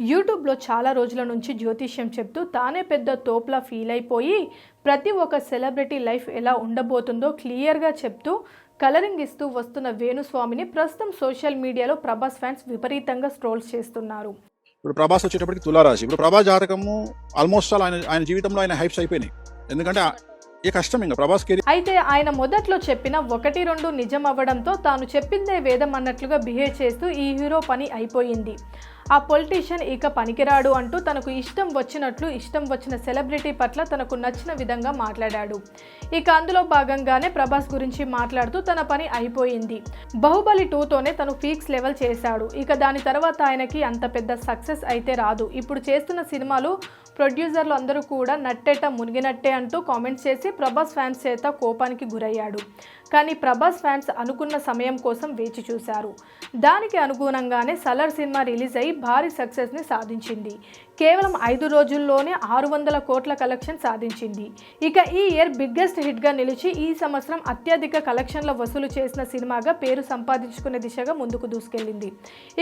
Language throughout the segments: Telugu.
యూట్యూబ్లో చాలా రోజుల నుంచి జ్యోతిష్యం చెప్తూ తానే పెద్ద తోప్లా ఫీల్ అయిపోయి ప్రతి ఒక్క సెలబ్రిటీ లైఫ్ ఎలా ఉండబోతుందో క్లియర్గా చెప్తూ కలరింగ్ ఇస్తూ వస్తున్న వేణుస్వామిని ప్రస్తుతం సోషల్ మీడియాలో ప్రభాస్ ఫ్యాన్స్ విపరీతంగా ట్రోల్స్ చేస్తున్నారు. ఇప్పుడు ప్రభాస్ వచ్చేటప్పటికి తులారాశి. ఇప్పుడు ప్రభాస్ జాతకము ఆల్మోస్ట్ ఆల్ ఆయన జీవితంలో ఆయన హైప్స్ అయిపోయినాయి. ఎందుకంటే ఏ కష్టం ఇంకా ప్రభాస్ కెరీర్. అయితే ఆయన మొదట్లో చెప్పిన 1-2 నిజం అవ్వడంతో తాను చెప్పిందే వేదం అన్నట్లుగా బిహేవ్ చేస్తూ ఈ హీరో పని అయిపోయింది, ఆ పొలిటీషియన్ ఇక పనికిరాడు అంటూ తనకు ఇష్టం వచ్చిన సెలబ్రిటీ పట్ల తనకు నచ్చిన విధంగా మాట్లాడాడు. ఇక అందులో భాగంగానే ప్రభాస్ గురించి మాట్లాడుతూ తన పని అయిపోయింది, బాహుబలి 2తోనే తను పీక్స్ లెవెల్ చేశాడు, ఇక దాని తర్వాత ఆయనకి అంత పెద్ద సక్సెస్ అయితే రాదు, ఇప్పుడు చేస్తున్న సినిమాలు ప్రొడ్యూసర్లు అందరూ కూడా నట్టేట మునిగినట్టే అంటూ కామెంట్స్ చేసి ప్రభాస్ ఫ్యాన్స్ చేత కోపానికి గురయ్యాడు. కానీ ప్రభాస్ ఫ్యాన్స్ అనుకున్న సమయం కోసం వేచి చూశారు. దానికి అనుగుణంగానే సలార్ సినిమా రిలీజ్ అయ్యి భారీ సక్సెస్ని సాధించింది. కేవలం 5 రోజుల్లోనే 600 కోట్ల కలెక్షన్ సాధించింది. ఇక ఈ ఇయర్ బిగ్గెస్ట్ హిట్గా నిలిచి ఈ సంవత్సరం అత్యధిక కలెక్షన్ల వసూలు చేసిన సినిమాగా పేరు సంపాదించుకునే దిశగా ముందుకు దూసుకెళ్లింది.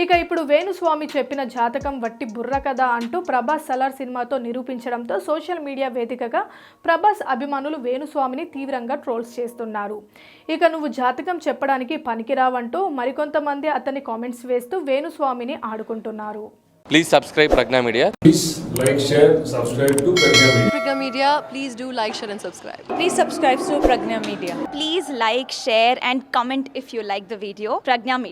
ఇక ఇప్పుడు వేణుస్వామి చెప్పిన జాతకం వట్టి బుర్ర కదా అంటూ ప్రభాస్ సలార్ సినిమాతో నిరూపించడంతో సోషల్ మీడియా వేదికగా ప్రభాస్ అభిమానులు వేణుస్వామిని తీవ్రంగా ట్రోల్స్ చేస్తున్నారు. ఇక నువ్వు జాతకం చెప్పడానికి పనికిరావంటూ మరికొంతమంది అతన్ని కామెంట్స్ వేస్తూ వేణుస్వామిని ఆడుకుంటున్నారు. Please subscribe Pragna Media. Please like, share, subscribe to Pragna Media. Pragna Media, please do like, share and subscribe. Please subscribe to Pragna Media. Please like, share and comment if you like the video. Pragna Media.